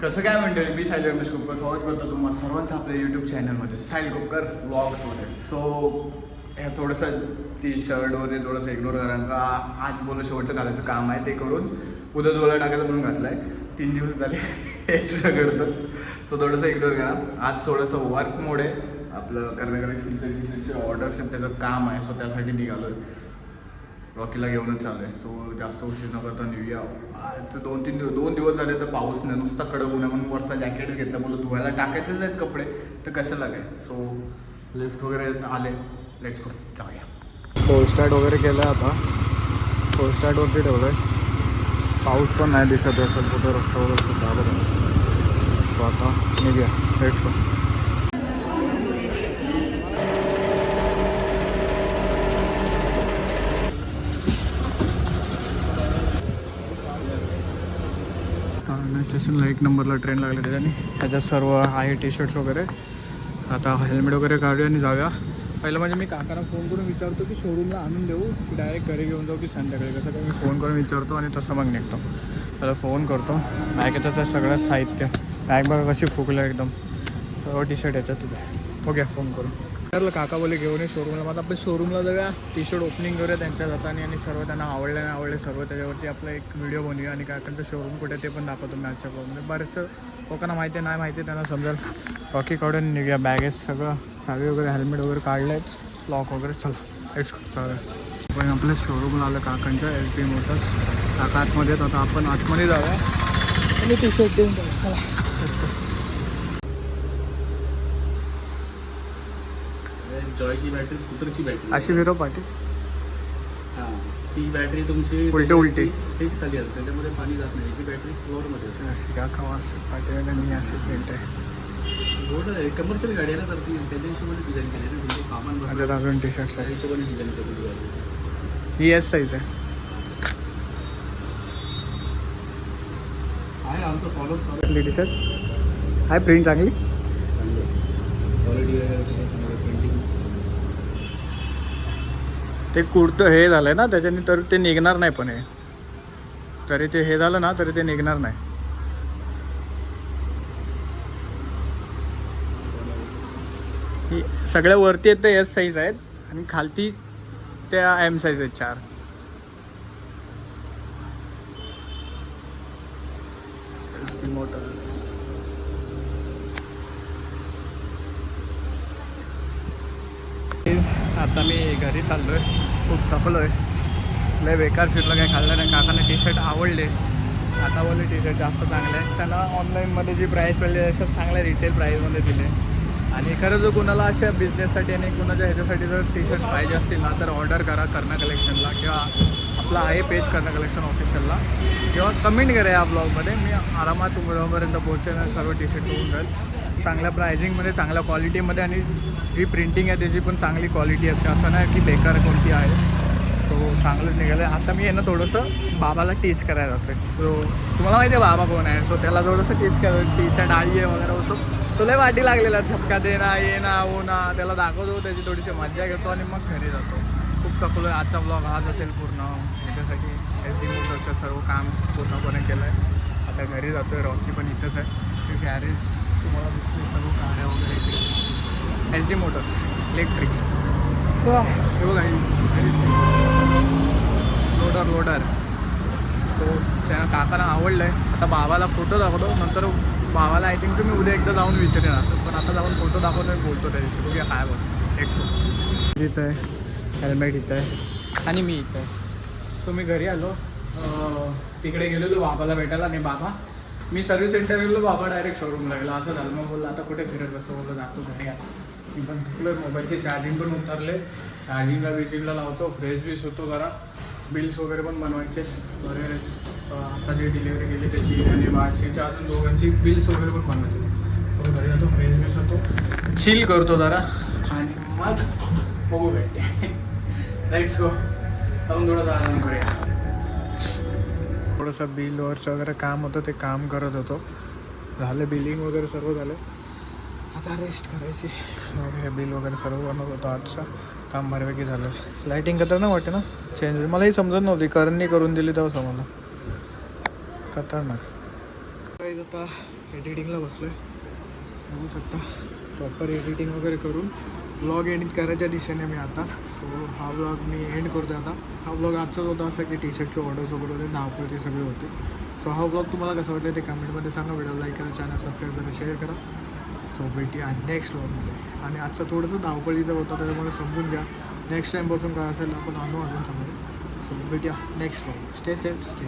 कसं काय मंडळी, मी साहिल रमेश कोपकर स्वागत करतो तुम्हाला सर्वांचं आपल्या यूट्यूब चॅनलमध्ये साहिल कोपकर व्लॉग्समध्ये. सो ह्या थोडंसं टी शर्ट वगैरे थोडंसं इग्नोर करा, का आज बोलू शेवटचं घालायचं काम आहे ते करून उद्या डोळा टाकायचं म्हणून घातलं आहे. 3 दिवस झाले एक्स्ट्रा करतो, सो थोडंसं इग्नोर करा. आज थोडंसं वर्कमुळे आपलं कर्नाटक ऑर्डर्स आहेत त्याचं काम आहे, सो त्यासाठी निघालो आहे. रॉकीला घेऊनच चालू आहे. सो जास्त उशीर न करता निघूया. तर 2 दिवस झाले तर पाऊस नाही, नुसता कडक ऊन आहे म्हणून वरचा जॅकेट घेतला. बोलू धुवायला टाकायचेच आहेत कपडे तर कशाला काय. सो लिफ्ट वगैरे आले, लेट्स गो जाऊया. कोल्ड स्टार्ट वगैरे केलं आहे. आता कोल्ड स्टार्टवरती ठेवलं आहे. पाऊस पण नाही दिसत आहे सर, कुठं रस्ता वगैरे सुद्धा बघा. सो आता निघूया, लेट्स गो. स्टेशनला 1 नंबरला ट्रेन लागली त्याच्याने. ह्याच्यात सर्व आहे टी शर्ट्स वगैरे. आता हेल्मेट वगैरे काढूया आणि जाऊया. पहिलं म्हणजे मी काकांना फोन करून विचारतो की शोरूमला आणून देऊ की डायरेक्ट घरी घेऊन जाऊ की संध्याकाळी. कसं काय मी फोन करून विचारतो आणि तसं मग निघतो. त्याला फोन करतो. बॅगेतच आहे सगळं साहित्य. बॅग बघा कशी फुगलं एकदम. सर्व टी शर्ट याच्यात तुझ्या ओके. फोन करून विचारलं, काका बोले घेऊन ये शोरूमला. मग आपण शोरूमला जाऊया, टी शर्ट ओपनिंग करूया त्यांच्या जाताना आणि सर्व त्यांना आवडले नाही आवडले सर्व त्याच्यावरती आपला एक व्हिडिओ बनवूया आणि काकांचं शोरूम कुठे ते पण दाखवतो मी आजच्या ब्लॉगमध्ये. बरेचसं लोकांना माहिती नाही माहिती त्यांना समजेल. रॉकी काढून निघूया. बॅगेस सगळं चावी वगैरे हेल्मेट वगैरे काढलेच, लॉक वगैरे. चला लेट्स गो. पण आपल्या शोरूमला आलं काकांच्या LP मोटर्स. काका आतमध्ये आता आपण आतमध्ये जाऊया आणि टी शर्ट देऊन जाऊ. चला लेट्स गो. जॉयची बॅटरी, स्कूटरची बॅटरी अशी विरो पाठी. हां, ती बॅटरी तुमची उलटी सीट खाली असते, त्याच्यामध्ये पाणी जात नाही. याची बॅटरी फ्लोअरमध्ये असते. अशी का खावा असते पाठी मी अशी प्रिंट आहे. बोर्ड आहे, कमर्शियल गाडी आहे ना, तर ती त्याच्या हिशोबाने डिझाईन केली आहे. तुमचं सामान माझ्यात अजून टी शर्ट त्या हिशोबाने डिझाईन केली आहे. ही एस साईज आहे. आमचं फॉलो चालू टी शर्ट आहे, प्रिंट चांगली. क्वालिटी पेंटिंग ते कुर्तं हे झालं आहे ना त्याच्याने, तर ते निघणार नाही. पण हे तरी ते हे झालं ना तरी ते निघणार नाही. ही सगळ्या वरती आहेत ते एस साईज आहेत आणि खालती त्या M साईज आहेत 4. आता मी घरी चाललो आहे. खूप थकलो आहे, लय बेकार फिरलं, काही खाल्लं नाही. काकांना टी शर्ट आवडले. आता बोलले टी शर्ट जास्त चांगले आहे. त्यांना ऑनलाईनमध्ये जी प्राईस पडली आहे चांगल्या रिटेल प्राईसमध्ये दिले. आणि खरं जर कुणाला अशा बिझनेससाठी आणि कुणाच्या ह्याच्यासाठी जर टी शर्ट्स पाहिजे असतील ना तर ऑर्डर करा कर्ना कलेक्शनला, किंवा आपला आहे पेज कर्ना कलेक्शन ऑफिशियलला, किंवा कमेंट करा या ब्लॉगमध्ये. मी आरामात तुमच्यापर्यंत पोहोचेन. सर्व टी शर्ट होऊन जाईल चांगल्या प्रायझिंगमध्ये, चांगल्या क्वालिटीमध्ये. आणि जी प्रिंटिंग आहे त्याची पण चांगली क्वालिटी असते, असं नाही की बेकार कोणती आहे. सो चांगलंच निघालं आहे. आता मी थोडंसं बाबाला टीच करायला जातो. सो तुम्हाला माहिती आहे बाबा कोण आहे, सो त्याला थोडंसं टीच करायचं. टी शर्ट आई आहे वगैरे होतो. तो लय वाटी लागलेला, झपका दे ना, ये ना, हो ना. त्याला दाखवतो, त्याची थोडीशी मजा घेतो आणि मग घरी जातो. खूप थकलो आहे. आजचा ब्लॉग हाच असेल पूर्ण. ह्याच्यासाठी LP मोटर्सचं सर्व काम पूर्णपणे केलं आहे. आता घरी जातो आहे. रॉकी पण इथंच आहे. ते गॅरेज तुम्हाला दिसते, सर्व गाड्या वगैरे इथे. LP Motors electrics. हे बघा लोडर. सो त्यांना काकांना आवडलं आहे. आता बाबाला फोटो दाखवतो. नंतर बाबाला आय थिंक मी उद्या एकदा जाऊन विचारेन असं. पण आता जाऊन फोटो दाखवतो आणि बोलतो त्याच्याशी. बघूया काय बोलतो. एक्सो इथं आहे, हेल्मेट इथं आहे आणि मी इथं आहे. सो मी घरी आलो. तिकडे गेलेलो बाबाला भेटायला. आणि बाबा, मी सर्व्हिस सेंटर गेलो, बाबा डायरेक्ट शोरूमला गेलो. असं झालं. मग बोललं आता कुठे फिरत बसतो. बोललो जातो घरी. मी पण थकलो. मोबाईलचे चार्जिंग पण उतरले. चार्जिंगला लावतो. फ्रेश होतो जरा. बिल्स वगैरे पण बनवायचे वगैरे. आता जी डिलिव्हरी केली त्याची आणि बाकीच्या अजून दोघांची बिल्स वगैरे पण बनवायचे. घरी जातो, फ्रेश होतो, चिल करतो जरा आणि मग बघू भेटते. Let's go. आपण थोडंसं आराम करूया. थोडंसं बिल वगैरे काम होतं, ते काम करत होतो. झालं बिलिंग वगैरे सर्व झालं. आता रेस्ट करायची. हे बिल वगैरे सर्व बनवत होतो. आजचं काम बऱ्यापैकी झालं. लाईटिंग खतरनाक वाटते ना, चेंज. मलाही समजत नव्हती, करणी करून दिली तेव्हा समजलं. खतरनाक. गाईज आता एडिटिंगला बसलो आहे, बघू शकता. प्रॉपर एडिटिंग वगैरे करून व्लॉग एडिट करायच्या दिशेने मी आता. सो हा व्लॉग मी एंड करतो आता. हा व्लॉग आजचाच होता असं की टी शर्टचे ऑर्डर्स वगैरे होते, धावपळ ते सगळे होते. सो हा व्लॉग तुम्हाला कसं वाटलं ते कमेंटमध्ये सांगा. व्हिडिओ लाईक करा, चॅनल सबस्क्राईब करा, शेअर करा. सो भेटूया नेक्स्ट व्लॉगमध्ये. आणि आजचं थोडंसं धावपळीचं होतं त्यामुळे समजून घ्या. नेक्स्ट टाईमपासून काय असेल आपण आणू अजून समोर. सो भेटूया next vlog. Stay safe, stay